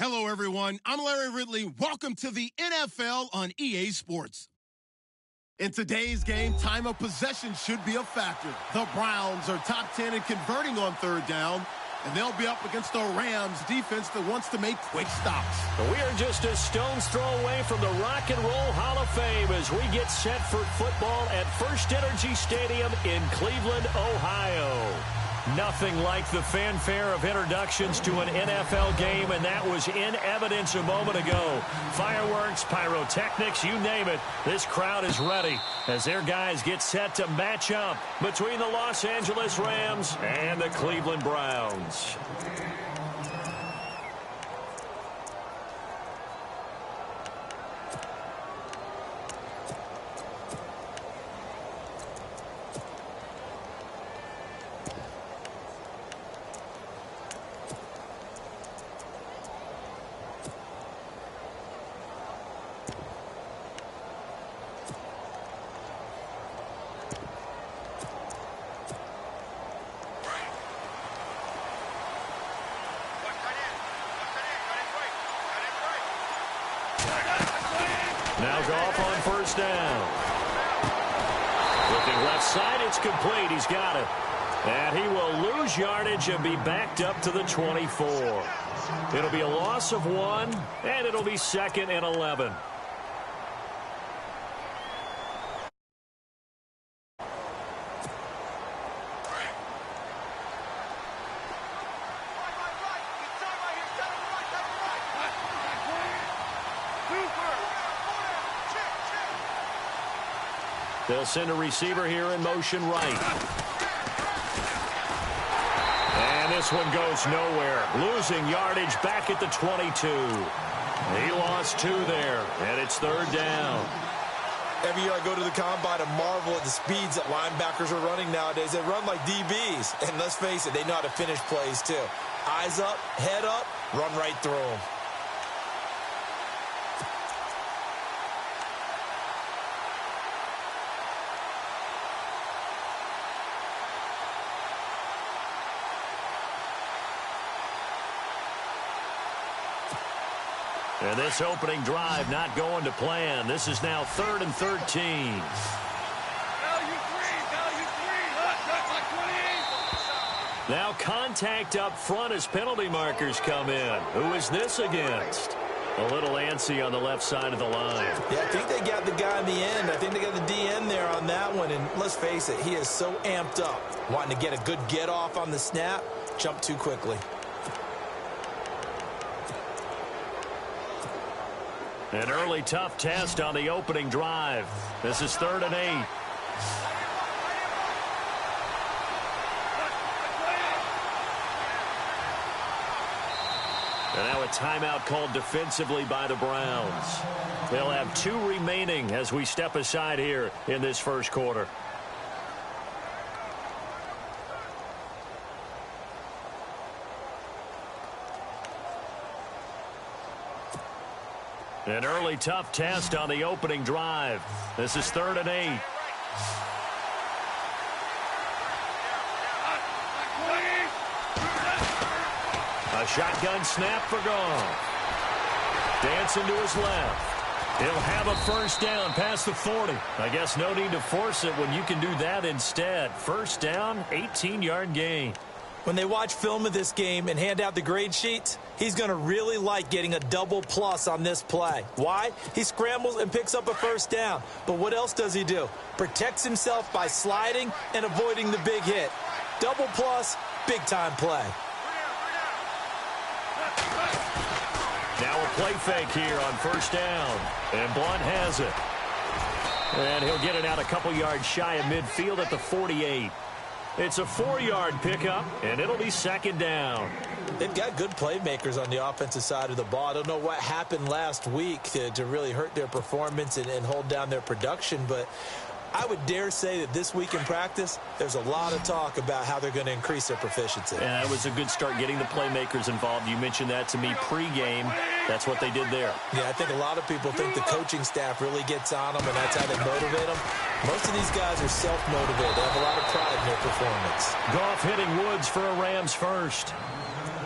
Hello, everyone. I'm Larry Ridley. Welcome to the NFL on EA Sports. In today's game, time of possession should be a factor. The Browns are top 10 in converting on third down, and they'll be up against the Rams defense that wants to make quick stops. We are just a stone's throw away from the Rock and Roll Hall of Fame as we get set for football at First Energy Stadium in Cleveland, Ohio. Nothing like the fanfare of introductions to an NFL game, and that was in evidence a moment ago. Fireworks, pyrotechnics, you name it. This crowd is ready as their guys get set to match up between the Los Angeles Rams and the Cleveland Browns. Now Goff on first down. Looking left side, it's complete. He's got it. And he will lose yardage and be backed up to the 24. It'll be a loss of 1, and it'll be 2nd and 11. They'll send a receiver here in motion right. And this one goes nowhere. Losing yardage back at the 22. He lost 2 there, and it's 3rd down. Every year I go to the combine and marvel at the speeds that linebackers are running nowadays. They run like DBs. And let's face it, they know how to finish plays too. Eyes up, head up, run right through them. And this opening drive not going to plan. This is now 3rd and 13. Now contact up front as penalty markers come in. Who is this against? A little antsy on the left side of the line. Yeah, I think they got the guy in the end. I think they got the DN there on that one. And let's face it, he is so amped up. Wanting to get a good get off on the snap. Jump too quickly. An early tough test on the opening drive. This is 3rd and 8. And now a timeout called defensively by the Browns. They'll have 2 remaining as we step aside here in this first quarter. An early tough test on the opening drive. This is 3rd and 8. A shotgun snap for Goff. Dancing to his left. He'll have a first down past the 40. I guess no need to force it when you can do that instead. First down, 18-yard gain. When they watch film of this game and hand out the grade sheets, he's going to really like getting a double plus on this play. Why? He scrambles and picks up a first down. But what else does he do? Protects himself by sliding and avoiding the big hit. Double plus, big-time play. Now a play fake here on first down. And Blunt has it. And he'll get it out a couple yards shy of midfield at the 48. It's a 4-yard pickup, and it'll be 2nd down. They've got good playmakers on the offensive side of the ball. I don't know what happened last week to really hurt their performance and hold down their production, but I would dare say that this week in practice, there's a lot of talk about how they're going to increase their proficiency. And that was a good start getting the playmakers involved. You mentioned that to me pregame. That's what they did there. Yeah, I think a lot of people think the coaching staff really gets on them, and that's how they motivate them. Most of these guys are self-motivated. They have a lot of pride in their performance. Goff hitting Woods for a Rams first.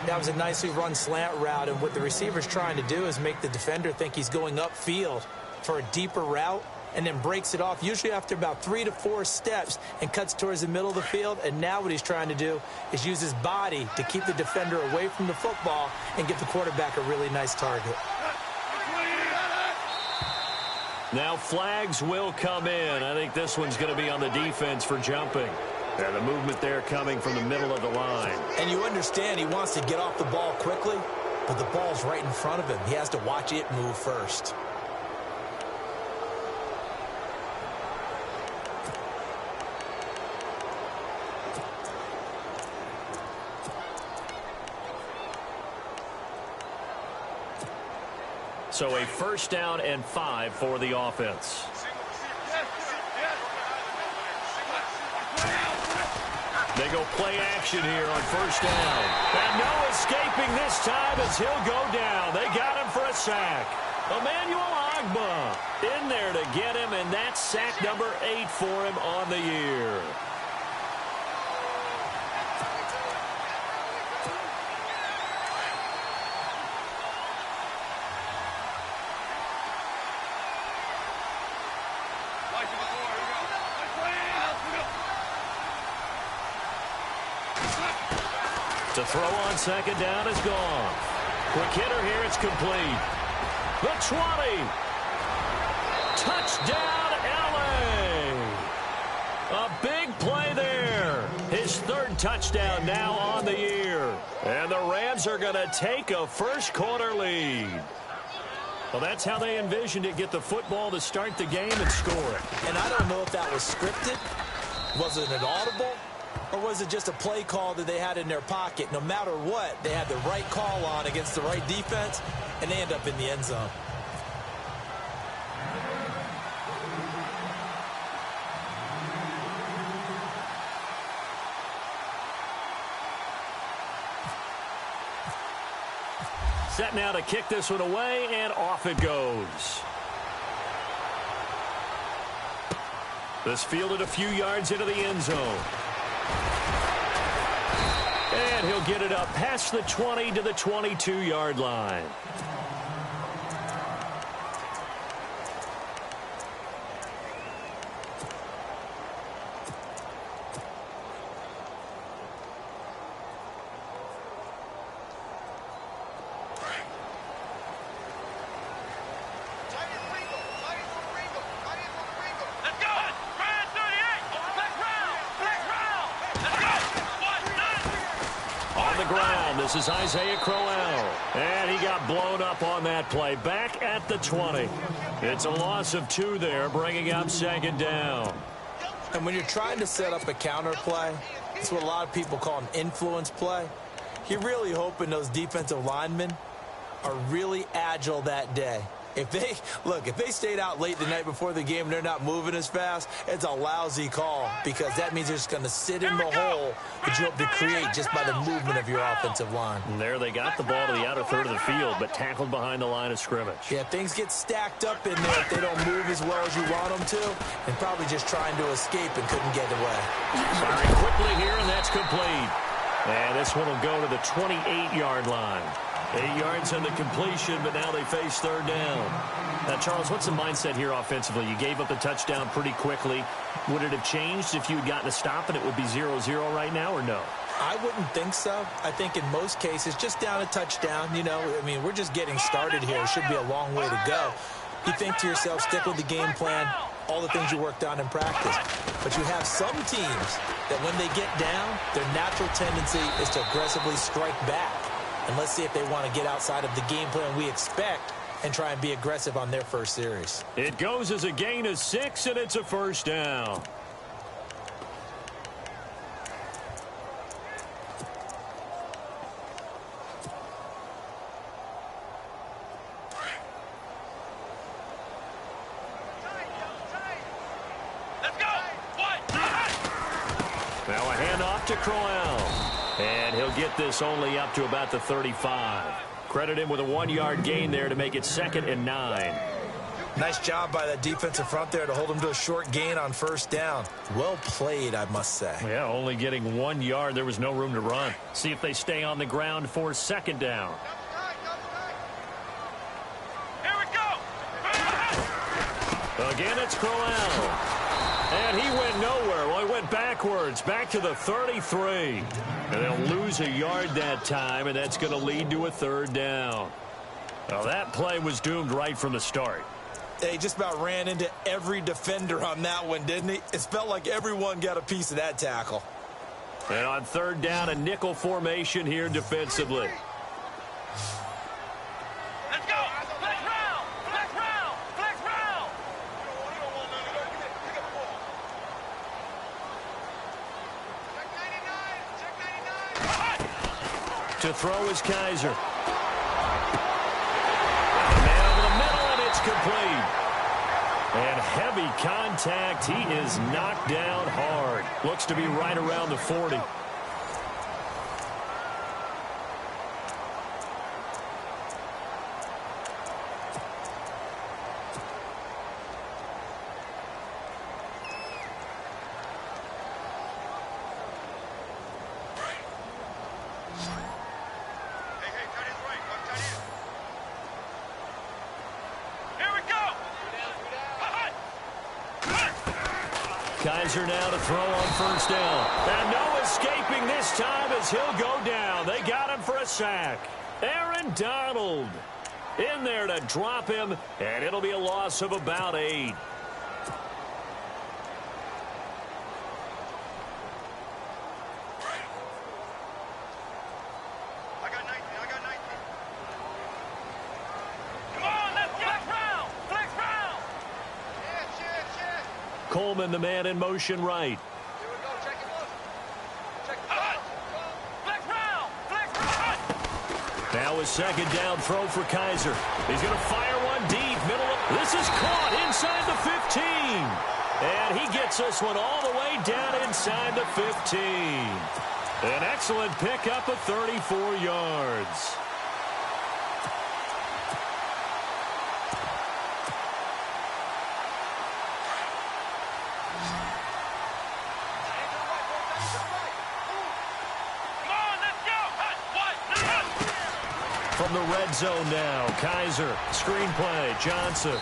That was a nicely run slant route, and what the receiver's trying to do is make the defender think he's going upfield for a deeper route, and then breaks it off, usually after about 3 to 4 steps, and cuts towards the middle of the field. And now what he's trying to do is use his body to keep the defender away from the football and give the quarterback a really nice target. Now flags will come in. I think this one's going to be on the defense for jumping. And the movement there coming from the middle of the line. And you understand he wants to get off the ball quickly, but the ball's right in front of him. He has to watch it move first. So a 1st down and 5 for the offense. They go play action here on 1st down. And no escaping this time as he'll go down. They got him for a sack. Emmanuel Agba in there to get him, and that's sack number 8 for him on the year. To throw on 2nd down is gone. Quick hitter here, it's complete. The 20. Touchdown, LA. A big play there. His 3rd touchdown now on the year. And the Rams are going to take a 1st quarter lead. Well, that's how they envisioned it. Get the football to start the game and score it. And I don't know if that was scripted. Was it an audible? Or was it just a play call that they had in their pocket? No matter what, they had the right call on against the right defense, and they end up in the end zone. Set now to kick this one away, and off it goes. This fielded a few yards into the end zone. And he'll get it up past the 20 to the 22-yard line. This is Isaiah Crowell, and he got blown up on that play. Back at the 20. It's a loss of 2 there, bringing up 2nd down. And when you're trying to set up a counter play, it's what a lot of people call an influence play. You're really hoping those defensive linemen are really agile that day. If they stayed out late the night before the game and they're not moving as fast, it's a lousy call, because that means they're just going to sit in the hole that you hope to create just by the movement of your offensive line. And there they got the ball to the outer third of the field, but tackled behind the line of scrimmage. Yeah, things get stacked up in there if they don't move as well as you want them to, and probably just trying to escape and couldn't get away. Firing quickly here, and that's complete. And this one will go to the 28-yard line. 8 yards on the completion, but now they face 3rd down. Now, Charles, what's the mindset here offensively? You gave up the touchdown pretty quickly. Would it have changed if you had gotten a stop and it would be 0-0 right now, or no? I wouldn't think so. I think in most cases, just down a touchdown, you know, I mean, we're just getting started here. It should be a long way to go. You think to yourself, stick with the game plan, all the things you worked on in practice. But you have some teams that when they get down, their natural tendency is to aggressively strike back. And let's see if they want to get outside of the game plan we expect and try and be aggressive on their first series. It goes as a gain of 6, and it's a 1st down. Now a handoff to Crowell. And he'll get this only up to about the 35. Credit him with a 1-yard gain there to make it 2nd and 9. Nice job by that defensive front there to hold him to a short gain on first down. Well played, I must say. Yeah, only getting 1 yard. There was no room to run. See if they stay on the ground for second down. Here we go. Again, it's Crowell. And he went nowhere. Well, he went backwards, back to the 33. And they'll lose a yard that time, and that's going to lead to a third down. Well, that play was doomed right from the start. He just about ran into every defender on that one, didn't he? It felt like everyone got a piece of that tackle. And on third down, a nickel formation here defensively. Let's go. Flex round. Flex round. Flex round. Check 99. To throw is Kaiser. Man over the middle, and it's complete. And heavy contact. He is knocked down hard. Looks to be right around the 40. Kaiser now to throw on first down. And no escaping this time as he'll go down. They got him for a sack. Aaron Donald in there to drop him, and it'll be a loss of about 8. Coleman, the man in motion right. Here we go. Check it look. Check it out. Flex round. Flex round. Now a second down throw for Kaiser. He's going to fire one deep. Middle of. This is caught inside the 15. And he gets this one all the way down inside the 15. An excellent pickup of 34 yards. From the red zone now, Kaiser, screen play, Johnson.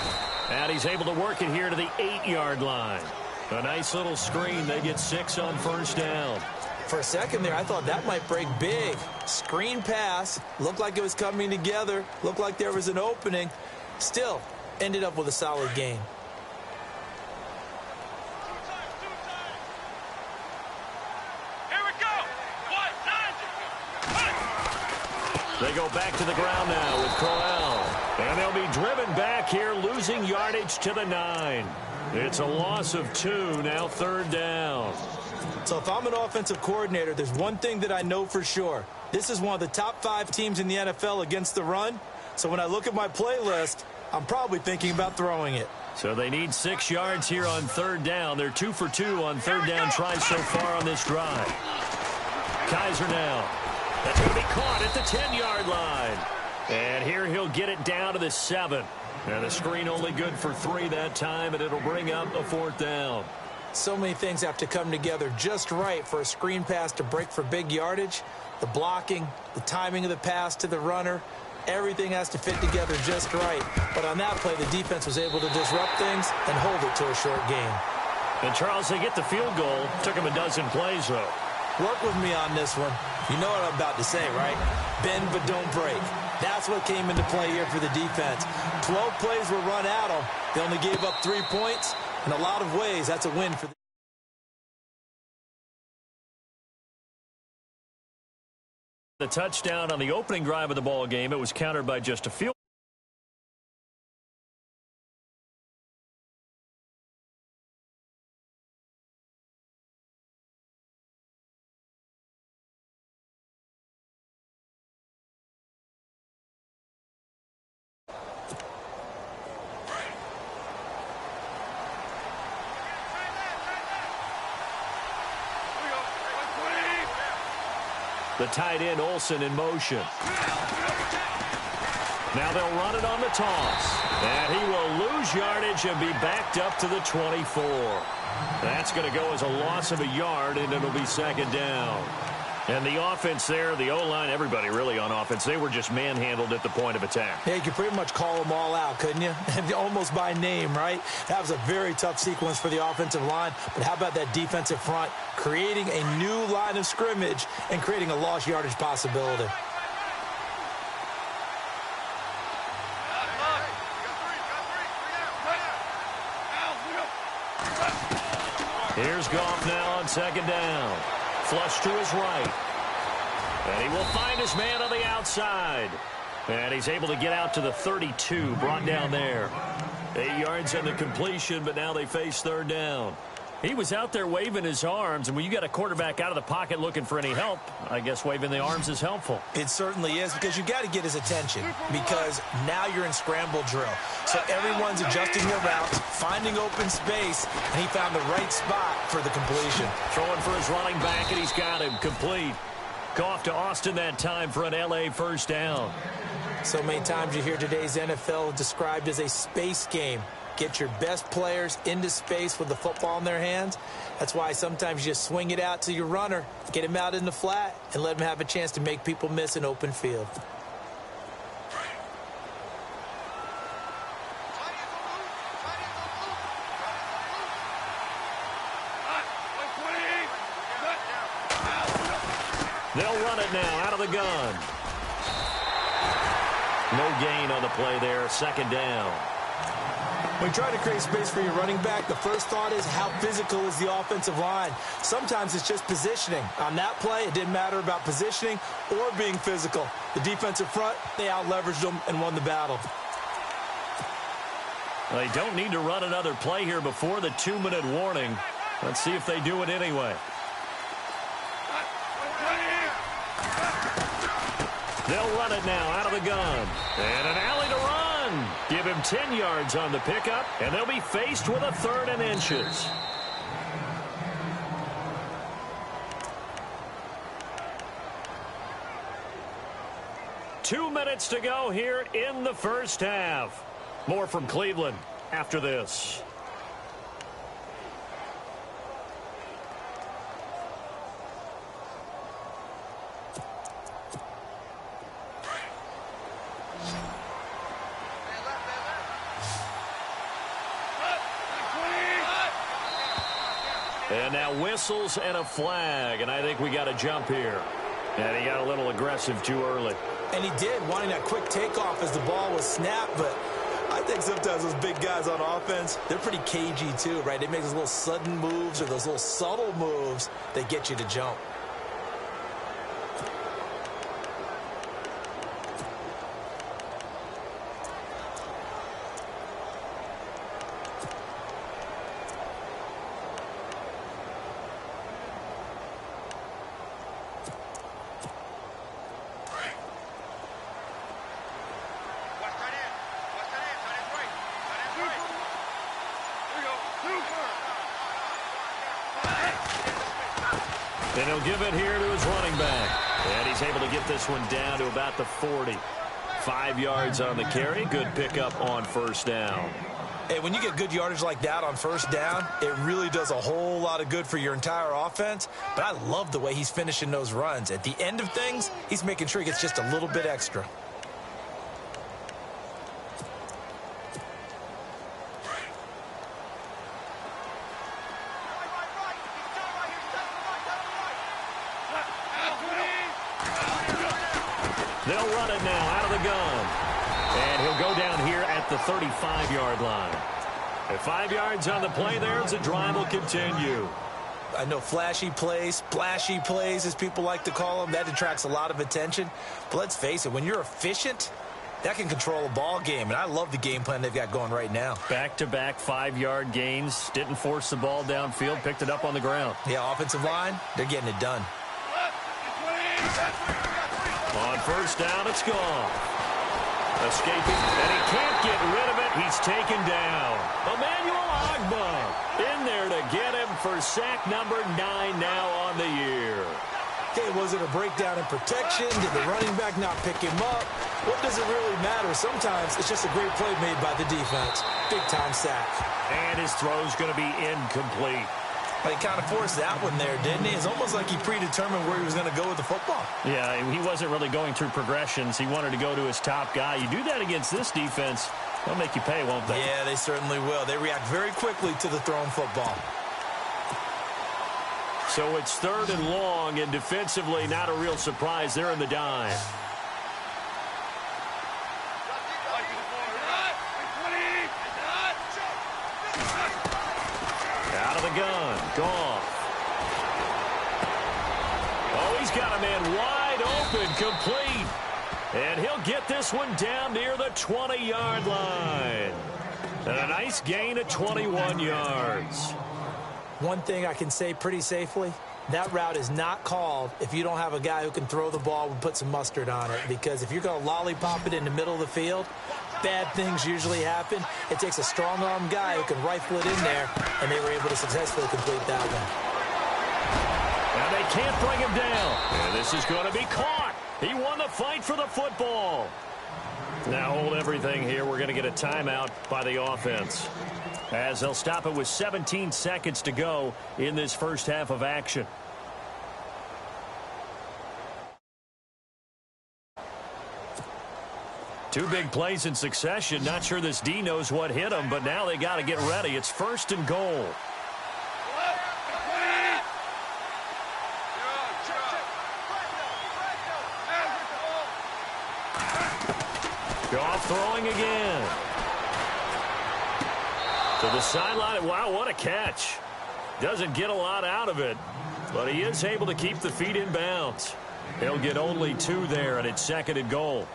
And he's able to work it here to the 8-yard line. A nice little screen. They get 6 on first down. For a second there, I thought that might break big. Screen pass, looked like it was coming together, looked like there was an opening. Still, ended up with a solid gain. They go back to the ground now with Crowell. And they'll be driven back here, losing yardage to the 9. It's a loss of 2, now third down. So if I'm an offensive coordinator, there's one thing that I know for sure. This is one of the top 5 teams in the NFL against the run. So when I look at my playlist, I'm probably thinking about throwing it. So they need 6 yards here on third down. They're 2 for 2 on third down tries so far on this drive. Kaiser now. That's going to be caught at the 10-yard line. And here he'll get it down to the 7. And the screen only good for 3 that time, and it'll bring up a fourth down. So many things have to come together just right for a screen pass to break for big yardage. The blocking, the timing of the pass to the runner, everything has to fit together just right. But on that play, the defense was able to disrupt things and hold it to a short gain. And, Charles, they get the field goal. Took him a dozen plays, though. Work with me on this one. You know what I'm about to say, right? Bend but don't break. That's what came into play here for the defense. 12 plays were run at them. They only gave up 3 points. In a lot of ways, that's a win for the touchdown on the opening drive of the ball game. It was countered by just a field. The tight end, Olsen, in motion. Now they'll run it on the toss. And he will lose yardage and be backed up to the 24. That's going to go as a loss of a yard, and it'll be second down. And the offense there, the O-line, everybody really on offense, they were just manhandled at the point of attack. Yeah, you could pretty much call them all out, couldn't you? Almost by name, right? That was a very tough sequence for the offensive line. But how about that defensive front creating a new line of scrimmage and creating a lost yardage possibility? Here's Goff now on second down. Flush to his right. And he will find his man on the outside. And he's able to get out to the 32, brought down there. 8 yards on the completion, but now they face third down. He was out there waving his arms, and when you got a quarterback out of the pocket looking for any help, I guess waving the arms is helpful. It certainly is, because you got to get his attention, because now you're in scramble drill. So everyone's adjusting their routes, finding open space, and he found the right spot for the completion. Throwing for his running back, and he's got him complete. Goff to Austin that time for an L.A. first down. So many times you hear today's NFL described as a space game. Get your best players into space with the football in their hands. That's why sometimes you just swing it out to your runner, get him out in the flat, and let him have a chance to make people miss an open field. They'll run it now out of the gun. No gain on the play there, second down. When you try to create space for your running back, the first thought is how physical is the offensive line. Sometimes it's just positioning. On that play, it didn't matter about positioning or being physical. The defensive front, they out-leveraged them and won the battle. They don't need to run another play here before the 2-minute warning. Let's see if they do it anyway. They'll run it now out of the gun. And an alley to run. Give him 10 yards on the pickup, and they'll be faced with a 3rd and inches. Two minutes to go here in the first half. More from Cleveland after this. And now whistles and a flag, and I think we got a jump here. And he got a little aggressive too early. And he did, wanting that quick takeoff as the ball was snapped, but I think sometimes those big guys on offense, they're pretty cagey too, right? They make those little sudden moves or those little subtle moves that get you to jump. And he'll give it here to his running back. And he's able to get this one down to about the 40. 5 yards on the carry. Good pickup on first down. Hey, when you get good yardage like that on first down, it really does a whole lot of good for your entire offense. But I love the way he's finishing those runs. At the end of things, he's making sure he gets just a little bit extra. They'll run it now out of the gun. And he'll go down here at the 35-yard line. At 5 yards on the play there, the drive will continue. I know flashy plays, splashy plays, as people like to call them, that attracts a lot of attention. But let's face it, when you're efficient, that can control a ball game. And I love the game plan they've got going right now. Back-to-back 5-yard gains. Didn't force the ball downfield. Picked it up on the ground. Yeah, offensive line, they're getting it done. On first down, it's gone. Escaping, and he can't get rid of it. He's taken down. Emmanuel Ogbah in there to get him for sack number 9 now on the year. Okay, was it a breakdown in protection? Did the running back not pick him up? what does it really matter? Sometimes it's just a great play made by the defense. Big-time sack. And his throw's going to be incomplete. He kind of forced that one there, didn't he? It's almost like he predetermined where he was going to go with the football. Yeah, he wasn't really going through progressions. He wanted to go to his top guy. You do that against this defense, they'll make you pay, won't they? Yeah, they certainly will. They react very quickly to the thrown football. So it's 3rd and long, and defensively, not a real surprise. They're in the dime. Out of the gun, Goff. Oh, he's got a man wide open, complete. And he'll get this one down near the 20-yard line. And a nice gain of 21 yards. One thing I can say pretty safely, that route is not called if you don't have a guy who can throw the ball and put some mustard on it. Because if you're going to lollipop it in the middle of the field, bad things usually happen. It takes a strong-arm guy who can rifle it in there, and they were able to successfully complete that one. And they can't bring him down. And this is going to be caught. He won the fight for the football. Now hold everything here. We're going to get a timeout by the offense, as they'll stop it with 17 seconds to go in this first half of action. Two big plays in succession. Not sure this D knows what hit him, but now they got to get ready. It's 1st and goal. Goff throwing again. To the sideline. Wow, what a catch. Doesn't get a lot out of it, but he is able to keep the feet in bounds. He'll get only 2 there, and it's 2nd and goal.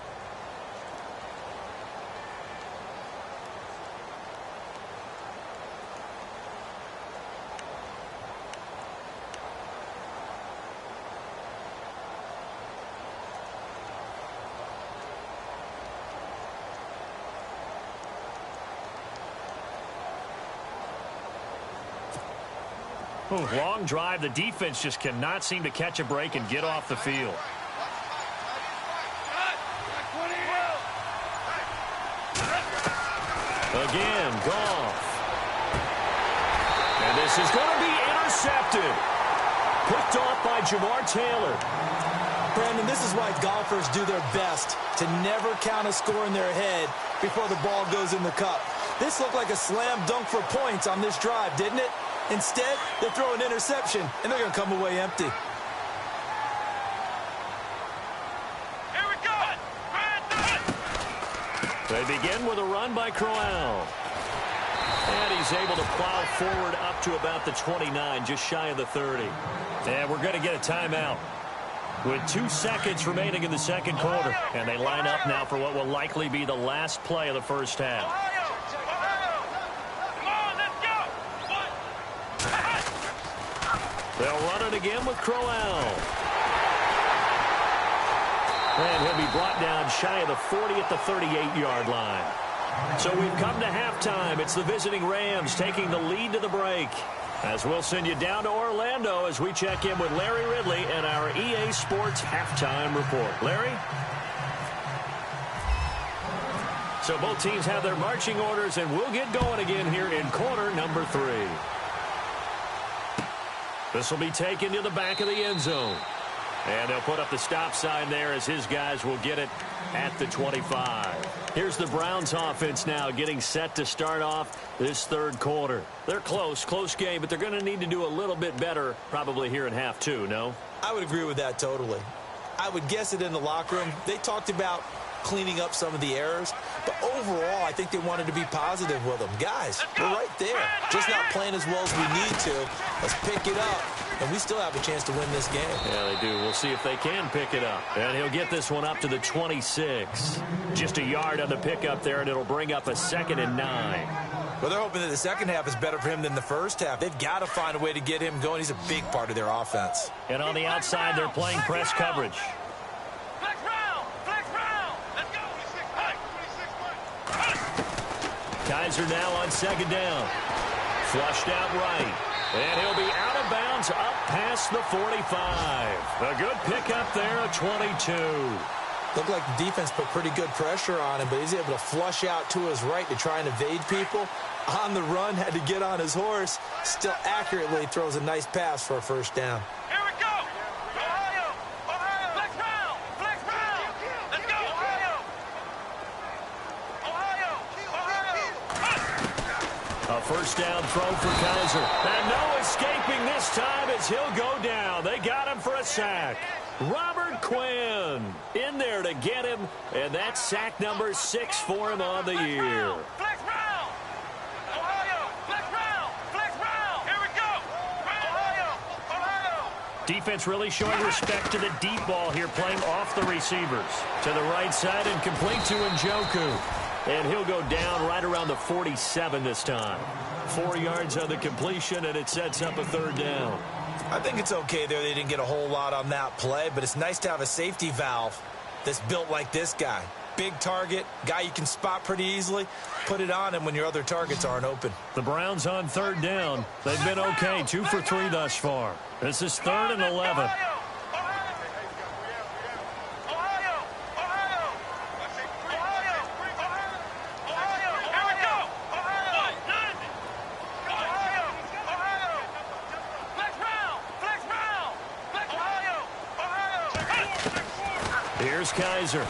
Long drive. The defense just cannot seem to catch a break and get off the field. Again, Goff. And this is going to be intercepted. Picked off by Jamar Taylor. Brandon, this is why golfers do their best to never count a score in their head before the ball goes in the cup. This looked like a slam dunk for points on this drive, didn't it? Instead, they throw an interception, and they're going to come away empty. Here we go. They begin with a run by Crowell. And he's able to plow forward up to about the 29, just shy of the 30. And we're going to get a timeout with 2 seconds remaining in the second quarter. And they line up now for what will likely be the last play of the first half. They'll run it again with Crowell. And he'll be brought down shy of the 40 at the 38-yard line. So we've come to halftime. It's the visiting Rams taking the lead to the break. As we'll send you down to Orlando as we check in with Larry Ridley and our EA Sports halftime report. Larry? So both teams have their marching orders, and we'll get going again here in quarter number 3. This will be taken to the back of the end zone. And they'll put up the stop sign there as his guys will get it at the 25. Here's the Browns offense now getting set to start off this third quarter. They're close game, but they're going to need to do a little bit better probably here in half 2, no? I would agree with that totally. I would guess it in the locker room. They talked about cleaning up some of the errors, but overall, I think they wanted to be positive with them. Guys, we're right there. Just not playing as well as we need to. Let's pick it up, and we still have a chance to win this game. Yeah, they do. We'll see if they can pick it up. And he'll get this one up to the 26. Just a yard on the pickup there, and it'll bring up a 2nd and 9. Well, they're hoping that the second half is better for him than the first half. They've got to find a way to get him going. He's a big part of their offense. And on the outside, they're playing press coverage. Flex round. Let's go. Guys are now on 2nd down. Flushed out right. And he'll be out of bounds up past the 45. A good pickup there, a 22. Looked like the defense put pretty good pressure on him, but he's able to flush out to his right to try and evade people. On the run, had to get on his horse. Still accurately throws a nice pass for a first down. Here we go. Ohio. Ohio. Flex round. Flex round. Let's go. Ohio. Ohio. A first down throw for Kaiser. And no escaping this time as he'll go down. They got him for a sack. Robert Quinn in there to get him, and that's sack number 6 for him on the year. Flex round. Ohio. Flex round. Flex round. Here we go. Ohio. Ohio. Defense really showing respect to the deep ball here, playing off the receivers. To the right side and complete to Njoku. And he'll go down right around the 47 this time. 4 yards on the completion, and it sets up a third down. I think it's okay there. They didn't get a whole lot on that play, but it's nice to have a safety valve that's built like this guy. Big target, guy you can spot pretty easily. Put it on him when your other targets aren't open. The Browns on third down. They've been okay, 2 for 3 thus far. This is 3rd and 11. Here's Kaiser.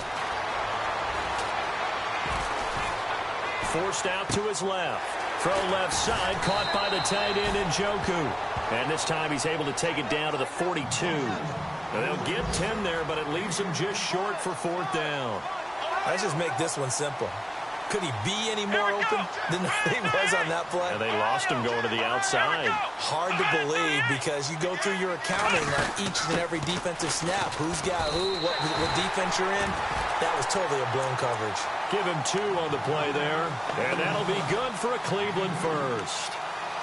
Forced out to his left. Throw left side, caught by the tight end Njoku. And this time he's able to take it down to the 42. And they'll get 10 there, but it leaves him just short for 4th down. Let's just make this one simple. Could he be any more open than he was on that play? And they lost him going to the outside. Hard to believe because you go through your accounting on each and every defensive snap. Who's got who, what defense you're in. That was totally a blown coverage. Give him 2 on the play there. And that'll be good for a Cleveland first.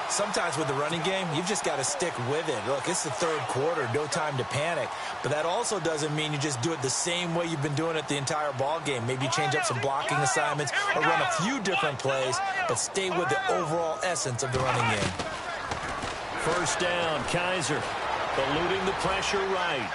Sometimes with the running game, you've just got to stick with it. Look, it's the 3rd quarter, no time to panic. But that also doesn't mean you just do it the same way you've been doing it the entire ball game. Maybe change up some blocking assignments or run a few different plays, but stay with the overall essence of the running game. First down, Kaiser eluding the pressure right.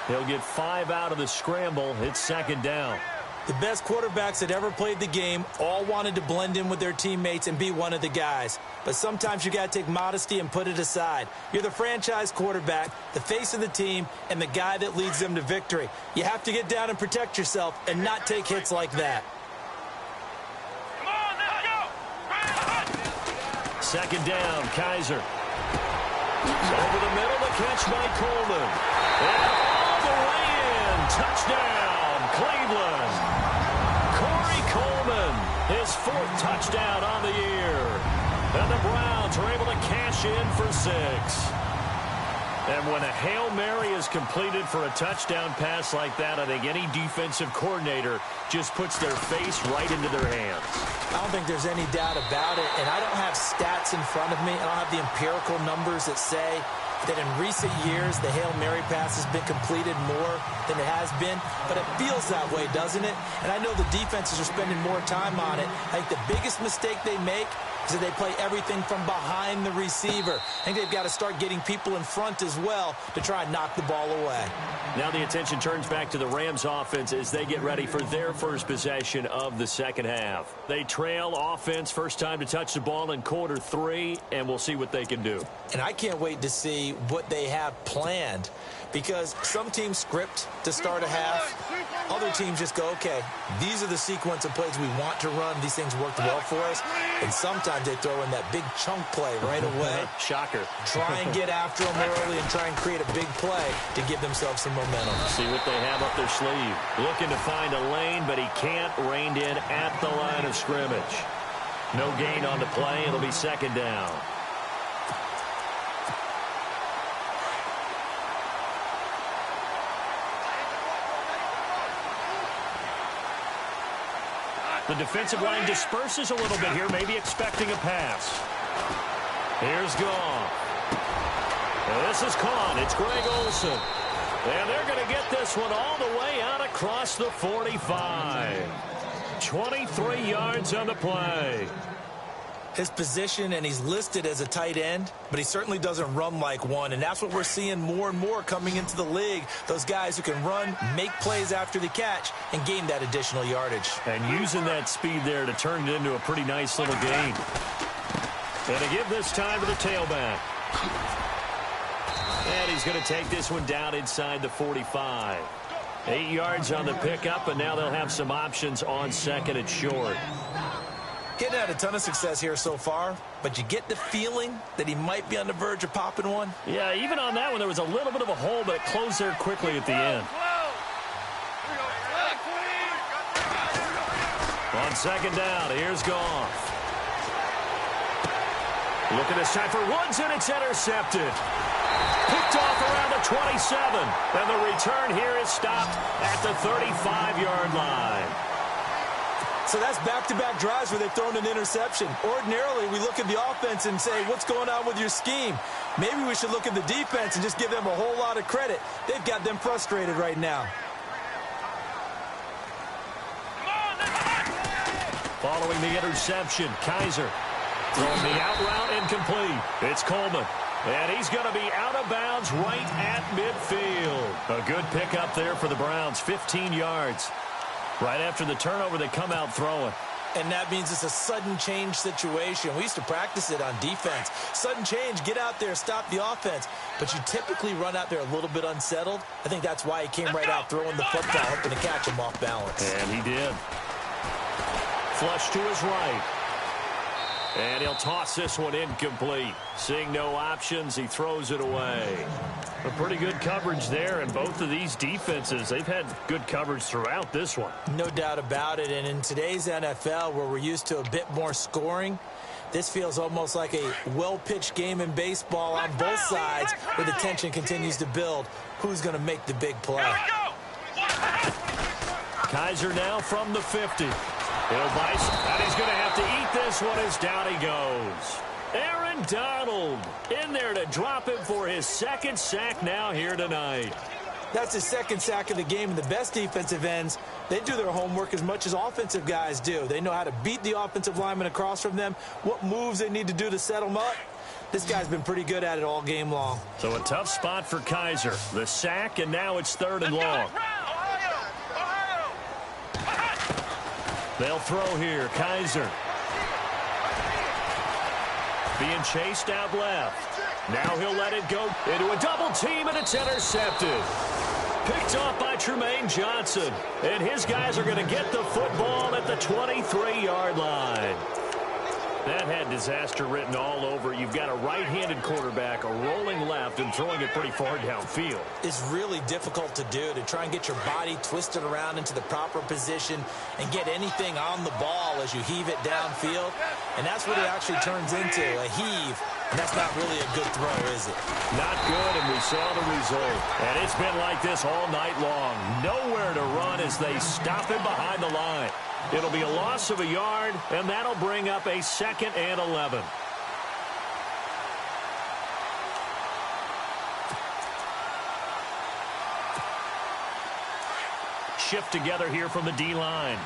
He'll get 5 out of the scramble. It's 2nd down. The best quarterbacks that ever played the game all wanted to blend in with their teammates and be one of the guys. But sometimes you got to take modesty and put it aside. You're the franchise quarterback, the face of the team, and the guy that leads them to victory. You have to get down and protect yourself and not take hits like that. Come on, let's go. 2nd down, Kaiser. Over the middle, the catch by Coleman. And all the way in. Touchdown, Cleveland. Corey Coleman, his 4th touchdown on the year. And the Browns are able to cash in for 6. And when a Hail Mary is completed for a touchdown pass like that, I think any defensive coordinator just puts their face right into their hands. I don't think there's any doubt about it, and I don't have stats in front of me. I don't have the empirical numbers that say that in recent years the Hail Mary pass has been completed more than it has been, but it feels that way, doesn't it? And I know the defenses are spending more time on it. I think the biggest mistake they make is that they play everything from behind the receiver. I think they've got to start getting people in front as well to try and knock the ball away. Now the attention turns back to the Rams offense as they get ready for their first possession of the 2nd half. They trail offense, first time to touch the ball in quarter 3, and we'll see what they can do. And I can't wait to see what they have planned, because some teams script to start a half. Other teams just go, okay, these are the sequence of plays we want to run. These things worked well for us. And sometimes they throw in that big chunk play right away. Shocker. Try and get after them early and try and create a big play to give themselves some momentum. See what they have up their sleeve. Looking to find a lane, but he can't. Reined in at the line of scrimmage. No gain on the play. It'll be 2nd down. The defensive line disperses a little bit here, maybe expecting a pass. Here's Goff. This is caught. It's Greg Olsen. And they're going to get this one all the way out across the 45. 23 yards on the play. His position, and he's listed as a tight end, but he certainly doesn't run like one, and that's what we're seeing more and more coming into the league. Those guys who can run, make plays after the catch, and gain that additional yardage. And using that speed there to turn it into a pretty nice little gain. And to give this time to the tailback. And he's going to take this one down inside the 45. 8 yards on the pickup, and now they'll have some options on second and short. Getting had a ton of success here so far, but you get the feeling that he might be on the verge of popping one. Yeah, even on that one, there was a little bit of a hole, but it closed there quickly at the end. On second down, here's Goff. Looking this time for Woods, and it's intercepted. Picked off around the 27. And the return here is stopped at the 35-yard line. So that's back-to-back drives where they've thrown an interception. Ordinarily, we look at the offense and say, what's going on with your scheme? Maybe we should look at the defense and just give them a whole lot of credit. They've got them frustrated right now. Following the interception, Kaiser throwing the out route incomplete. It's Coleman. And he's going to be out of bounds right at midfield. A good pickup there for the Browns, 15 yards. Right after the turnover, they come out throwing. And that means it's a sudden change situation. We used to practice it on defense. Sudden change, get out there, stop the offense. But you typically run out there a little bit unsettled. I think that's why he came right out throwing the football, hoping to catch him off balance. And he did. Flush to his right. And he'll toss this one incomplete. Seeing no options, he throws it away. A pretty good coverage there, and both of these defenses, they've had good coverage throughout this one. No doubt about it, and in today's NFL, where we're used to a bit more scoring, this feels almost like a well-pitched game in baseball on both sides, where the tension continues to build. Who's going to make the big play? Kaiser now from the 50. He'll bite, and he's going to have to eat this one as down he goes. Aaron Donald in there to drop him for his second sack now here tonight. That's his second sack of the game, and the best defensive ends, they do their homework as much as offensive guys do. They know how to beat the offensive lineman across from them, what moves they need to do to set them up. This guy's been pretty good at it all game long. So a tough spot for Kaiser. The sack, and now it's 3rd and long. They'll throw here. Kaiser being chased out left. Now he'll let it go into a double team, and it's intercepted. Picked off by Tremaine Johnson. And his guys are going to get the football at the 23-yard line. That had disaster written all over. You've got a right-handed quarterback, a rolling left, and throwing it pretty far downfield. It's really difficult to do, to try and get your body twisted around into the proper position and get anything on the ball as you heave it downfield. And that's what it actually turns into, a heave. And that's not really a good throw, is it? Not good, and we saw the result. And it's been like this all night long. Nowhere to run as they stop him behind the line. It'll be a loss of a yard, and that'll bring up a 2nd and 11. Shift together here from the D-line.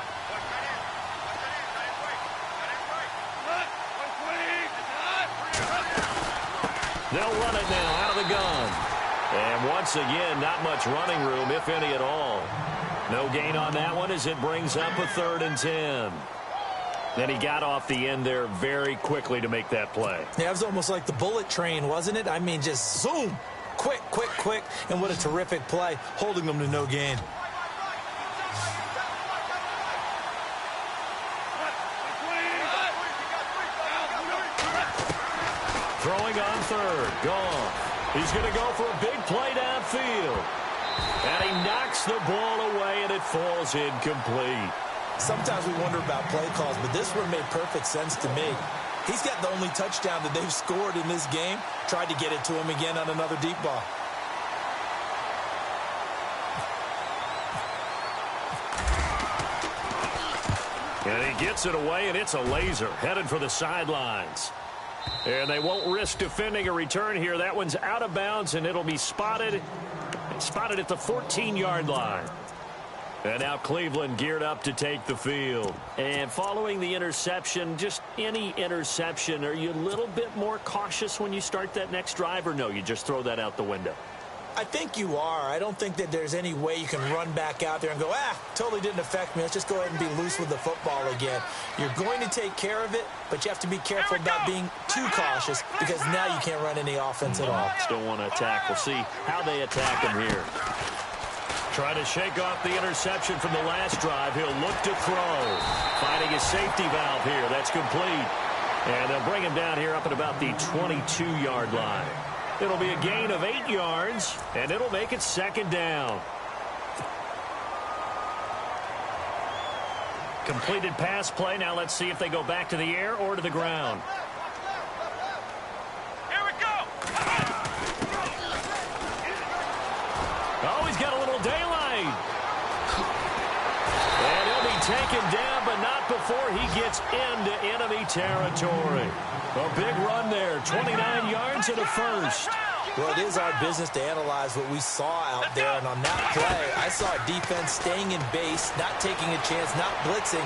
They'll run it now out of the gun. And once again, not much running room, if any at all. No gain on that one as it brings up a 3rd and 10. Then he got off the end there very quickly to make that play. Yeah, it was almost like the bullet train, wasn't it? I mean, just zoom. Quick, quick, quick. And what a terrific play, holding them to no gain. Throwing on 3rd. Gone. He's going to go for a big play downfield. And he knocks the ball away, and it falls incomplete. Sometimes we wonder about play calls, but this one made perfect sense to me. He's got the only touchdown that they've scored in this game. Tried to get it to him again on another deep ball. And he gets it away, and it's a laser headed for the sidelines. And they won't risk defending a return here. That one's out of bounds, and it'll be spotted at the 14-yard line. And now Cleveland geared up to take the field. And following the interception, just any interception, are you a little bit more cautious when you start that next drive, or no, you just throw that out the window? I think you are. I don't think that there's any way you can run back out there and go, totally didn't affect me. Let's just go ahead and be loose with the football again. You're going to take care of it, but you have to be careful about being too cautious because now you can't run any offense at all. Still want to attack. We'll see how they attack him here. Try to shake off the interception from the last drive. He'll look to throw. Finding his safety valve here. That's complete. And they'll bring him down here up at about the 22-yard line. It'll be a gain of 8 yards, and it'll make it second down. Completed pass play. Now let's see if they go back to the air or to the ground. Here we go. Oh, he's got a little daylight. And he'll be taken down, but not before he gets into enemy territory. A big run there, 29 yards and a first. Well, it is our business to analyze what we saw out there, and on that play, I saw a defense staying in base, not taking a chance, not blitzing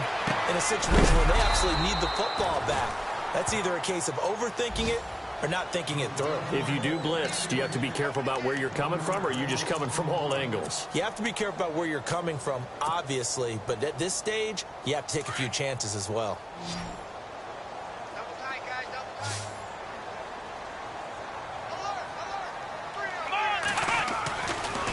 in a situation where they absolutely need the football back. That's either a case of overthinking it or not thinking it through. If you do blitz, do you have to be careful about where you're coming from, or are you just coming from all angles? You have to be careful about where you're coming from, obviously, but at this stage, you have to take a few chances as well.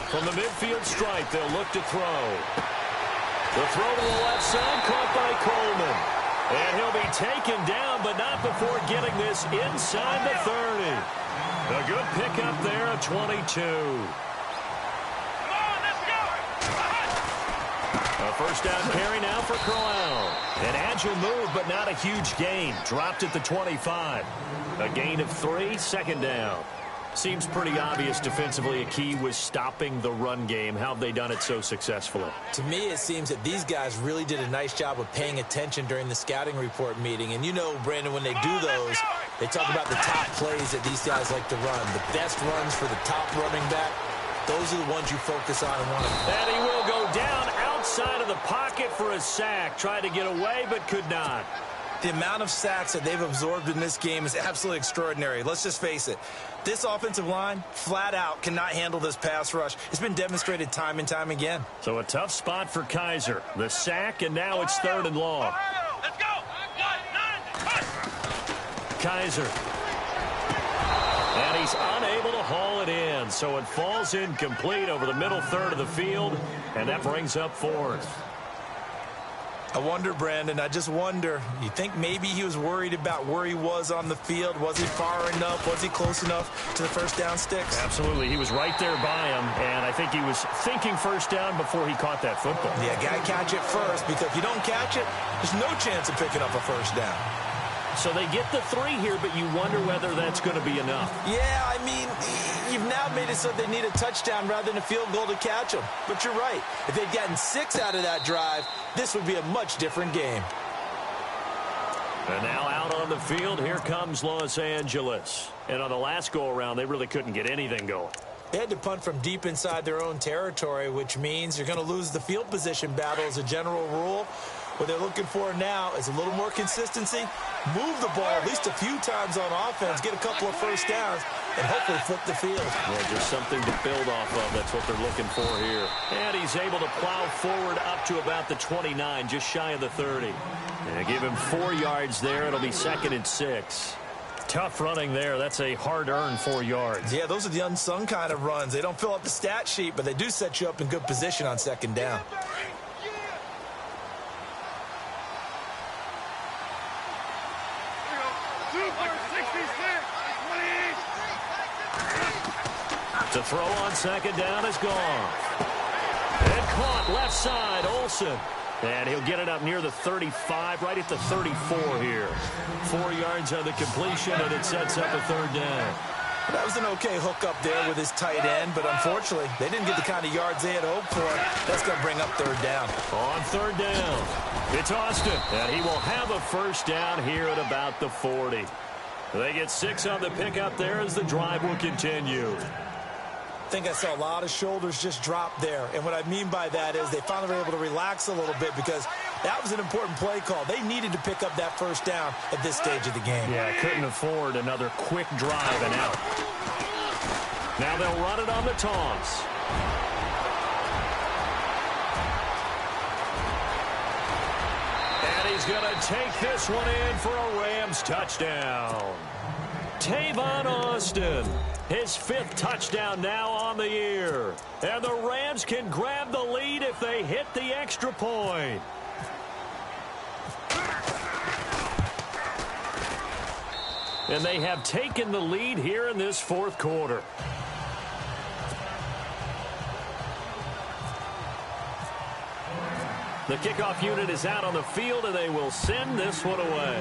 From the midfield stripe, they'll look to throw. The throw to the left side, caught by Coleman. And he'll be taken down, but not before getting this inside the 30. A good pickup there, a 22. Come on, let's go. A first down carry now for Corral. An agile move, but not a huge gain. Dropped at the 25. A gain of 3, second down. Seems pretty obvious defensively a key was stopping the run game. How have they done it so successfully? To me, it seems that these guys really did a nice job of paying attention during the scouting report meeting. And you know, Brandon, when they do those, they talk about the top plays that these guys like to run. The best runs for the top running back, those are the ones you focus on and want to. And he will go down outside of the pocket for a sack. Tried to get away, but could not. The amount of sacks that they've absorbed in this game is absolutely extraordinary. Let's just face it. This offensive line, flat out, cannot handle this pass rush. It's been demonstrated time and time again. So a tough spot for Kaiser. The sack, and now it's 3rd and long. Let's go. 1, 9, Kaiser. And he's unable to haul it in. So it falls incomplete over the middle third of the field, and that brings up 4th. I wonder, Brandon, I just wonder, you think maybe he was worried about where he was on the field? Was he far enough? Was he close enough to the first down sticks? Absolutely. He was right there by him, and I think he was thinking first down before he caught that football. Yeah, got to catch it first, because if you don't catch it, there's no chance of picking up a first down. So they get the 3 here, but you wonder whether that's going to be enough. Yeah, I mean, you've now made it so they need a touchdown rather than a field goal to catch them. But you're right. If they'd gotten 6 out of that drive, this would be a much different game. And now out on the field, here comes Los Angeles. And on the last go-around, they really couldn't get anything going. They had to punt from deep inside their own territory, which means you're going to lose the field position battle as a general rule. What they're looking for now is a little more consistency, move the ball at least a few times on offense, get a couple of first downs, and hopefully flip the field. Yeah, just something to build off of. That's what they're looking for here. And he's able to plow forward up to about the 29, just shy of the 30. And give him 4 yards there. It'll be 2nd and 6. Tough running there. That's a hard-earned 4 yards. Yeah, those are the unsung kind of runs. They don't fill up the stat sheet, but they do set you up in good position on 2nd down. The throw on 2nd down is gone. And caught left side, Olsen. And he'll get it up near the 35, right at the 34 here. 4 yards on the completion, and it sets up a 3rd down. That was an okay hook up there with his tight end, but unfortunately, they didn't get the kind of yards they had hoped for. That's going to bring up 3rd down. On 3rd down, it's Austin, and he will have a first down here at about the 40. They get 6 on the pickup there as the drive will continue. think I saw a lot of shoulders just drop there. And what I mean by that is they finally were able to relax a little bit because that was an important play call. They needed to pick up that first down at this stage of the game. Yeah, couldn't afford another quick drive and out. Now they'll run it on the toss. And he's going to take this one in for a Rams touchdown. Tavon Austin, his 5th touchdown now on the year. And the Rams can grab the lead if they hit the extra point. And they have taken the lead here in this 4th quarter. The kickoff unit is out on the field, and they will send this one away.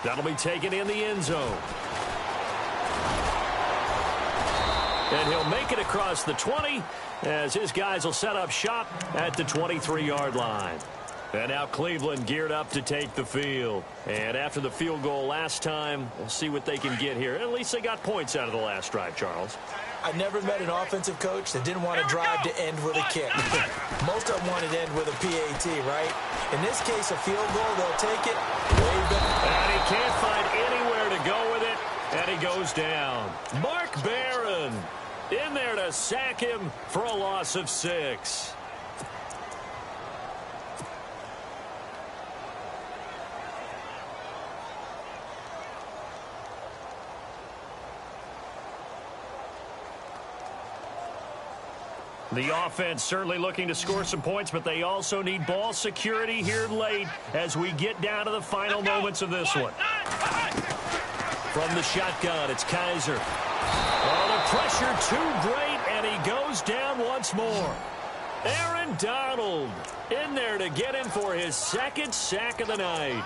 That'll be taken in the end zone. And he'll make it across the 20 as his guys will set up shop at the 23-yard line. And now Cleveland geared up to take the field. And after the field goal last time, we'll see what they can get here. At least they got points out of the last drive, Charles. I never met an offensive coach that didn't want to drive to end with a kick. Most of them wanted to end with a PAT, right? In this case, a field goal, they'll take it way back. And he can't find anywhere to go with it, and he goes down. Mark Barron in there to sack him for a loss of 6. The offense certainly looking to score some points, but they also need ball security here late as we get down to the final moments of this one. From the shotgun, it's Kaiser. Oh, the pressure too great, and he goes down once more. Aaron Donald in there to get him for his 2nd sack of the night.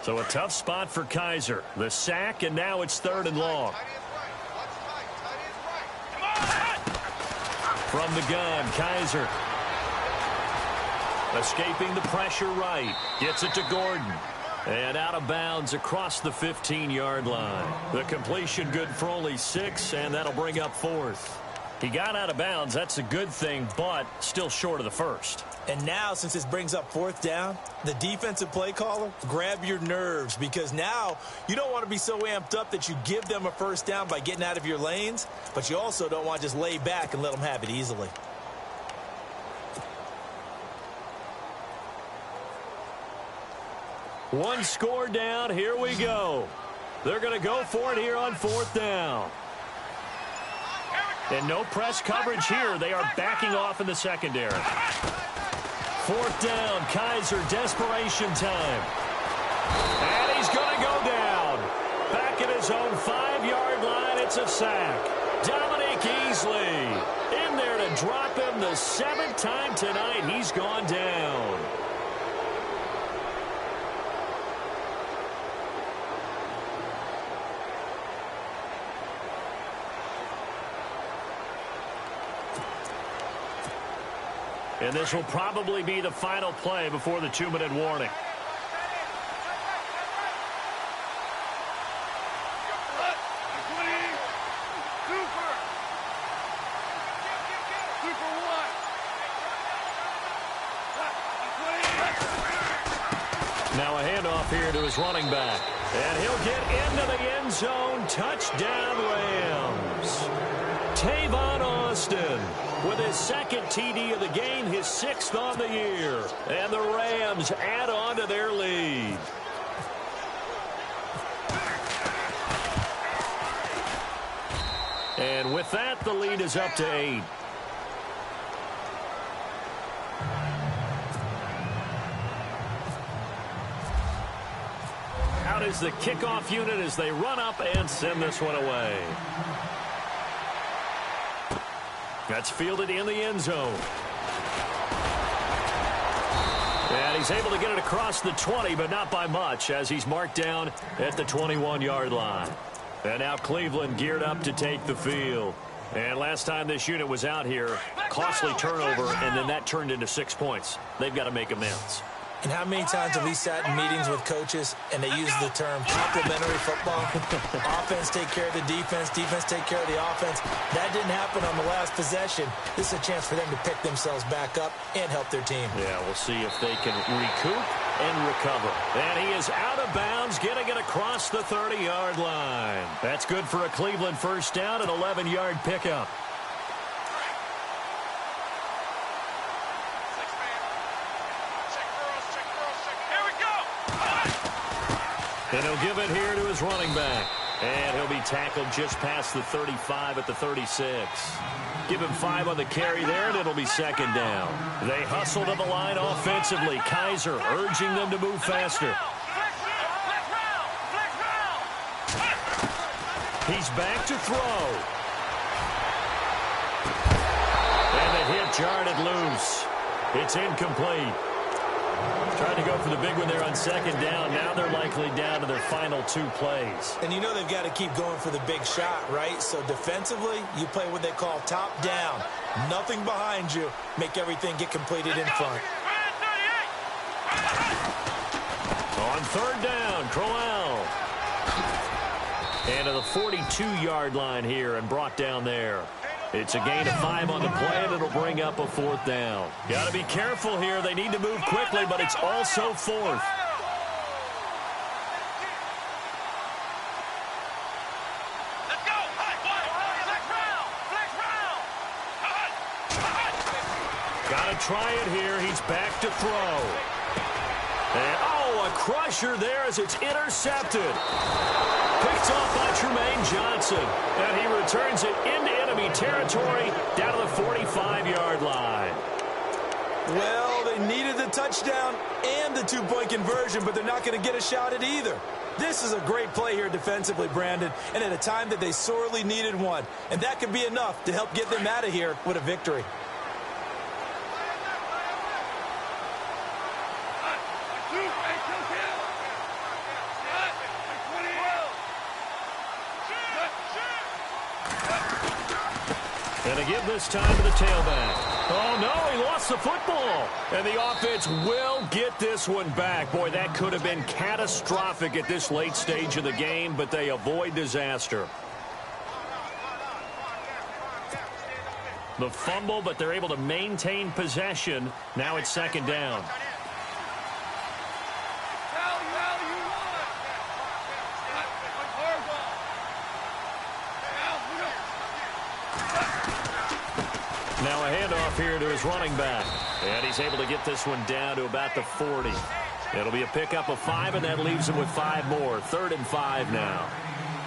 So a tough spot for Kaiser. The sack, and now it's 3rd and long. From the gun, Kaiser. Escaping the pressure right. Gets it to Gordon. And out of bounds across the 15-yard line. The completion good for only 6, and that'll bring up 4th. He got out of bounds. That's a good thing, but still short of the 1st. And now, since this brings up 4th down, the defensive play caller, grab your nerves, because now you don't want to be so amped up that you give them a 1st down by getting out of your lanes, but you also don't want to just lay back and let them have it easily. One score down. Here we go. They're going to go for it here on 4th down. And no press coverage here. They are backing off in the secondary. 4th down, Kaiser, desperation time. And he's going to go down. Back at his own 5-yard line, it's a sack. Dominic Easley in there to drop him the 7th time tonight. He's gone down. And this will probably be the final play before the 2-minute warning. Now a handoff here to his running back. And he'll get into the end zone. Touchdown, Rams. Tavon Austin with his 2nd TD of the game, his 6th on the year. And the Rams add on to their lead. And with that, the lead is up to 8. Out is the kickoff unit as they run up and send this one away. That's fielded in the end zone. And he's able to get it across the 20, but not by much, as he's marked down at the 21-yard line. And now Cleveland geared up to take the field. And last time this unit was out here, costly turnover, and then that turned into 6 points. They've got to make amends. And how many times have we sat in meetings with coaches and they use the term complementary football? Offense take care of the defense, defense take care of the offense. That didn't happen on the last possession. This is a chance for them to pick themselves back up and help their team. Yeah, we'll see if they can recoup and recover. And he is out of bounds, getting it across the 30-yard line. That's good for a Cleveland first down, an 11-yard pickup. And he'll give it here to his running back. And he'll be tackled just past the 35 at the 36. Give him 5 on the carry there, and it'll be second down. They hustle to the line offensively. Kaiser urging them to move faster. He's back to throw. And the hit jarred it loose. It's incomplete. Trying to go for the big one there on second down. Now they're likely down to their final 2 plays. And you know they've got to keep going for the big shot, right? So defensively, you play what they call top down. Nothing behind you. Make everything get completed in front. On third down, Crowell. And to the 42-yard line here and brought down there. It's a gain of 5 on the play, and it'll bring up a 4th down. Got to be careful here. They need to move quickly, but it's also 4th. Let's go. Got to try it here. He's back to throw. And, oh, a crusher there as it's intercepted. Picked off by Tremaine Johnson. And he returns it into enemy territory down to the 45-yard line. Well, they needed the touchdown and the 2-point conversion, but they're not going to get a shot at either. This is a great play here defensively, Brandon, and at a time that they sorely needed one. And that could be enough to help get them out of here with a victory. And a give this time to the tailback. Oh, no, he lost the football. And the offense will get this one back. Boy, that could have been catastrophic at this late stage of the game, but they avoid disaster. The fumble, but they're able to maintain possession. Now it's second down. Now a handoff here to his running back. And he's able to get this one down to about the 40. It'll be a pickup of 5, and that leaves him with 5 more. 3rd and 5 now.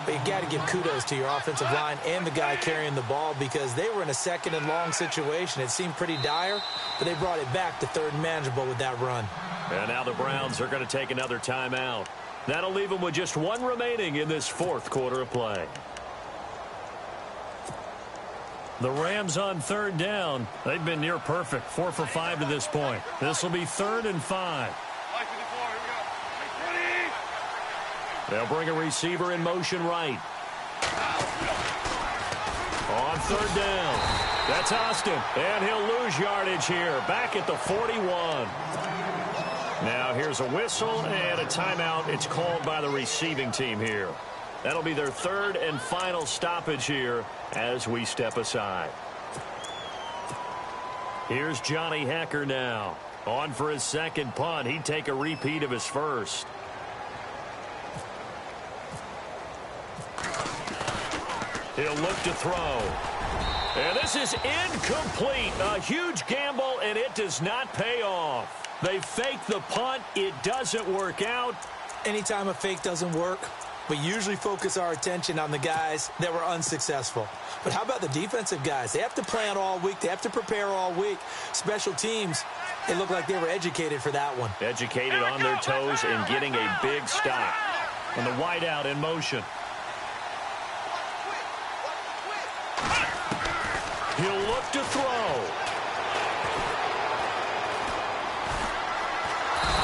But you got to give kudos to your offensive line and the guy carrying the ball because they were in a 2nd and long situation. It seemed pretty dire, but they brought it back to 3rd and manageable with that run. And now the Browns are going to take another timeout. That'll leave them with just 1 remaining in this 4th quarter of play. The Rams on 3rd down. They've been near perfect. 4 for 5 to this point. This will be 3rd and 5. They'll bring a receiver in motion right. On 3rd down. That's Austin. And he'll lose yardage here. Back at the 41. Now here's a whistle and a timeout. It's called by the receiving team here. That'll be their 3rd and final stoppage here as we step aside. Here's Johnny Hecker now. On for his 2nd punt. He'd take a repeat of his 1st. He'll look to throw. And this is incomplete. A huge gamble, and it does not pay off. They fake the punt. It doesn't work out. Anytime a fake doesn't work, we usually focus our attention on the guys that were unsuccessful. But how about the defensive guys? They have to plan all week. They have to prepare all week. Special teams, it looked like they were educated for that one. Educated on their toes and getting a big stop. And the wideout in motion. He'll look to throw.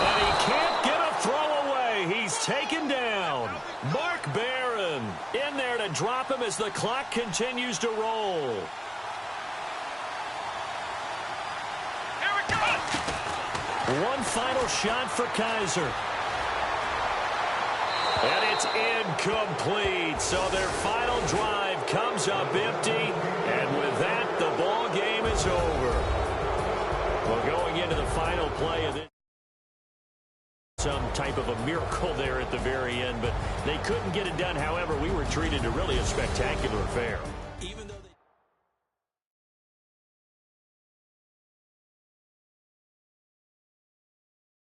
And he can't get a throw away. He's taken down. Mark Barron in there to drop him as the clock continues to roll. Here we go! One final shot for Kaiser. And it's incomplete. So their final drive comes up empty. And with that, the ball game is over. Well, going into the final play of this, some type of a miracle there at the very end, but they couldn't get it done. However, we were treated to really a spectacular affair.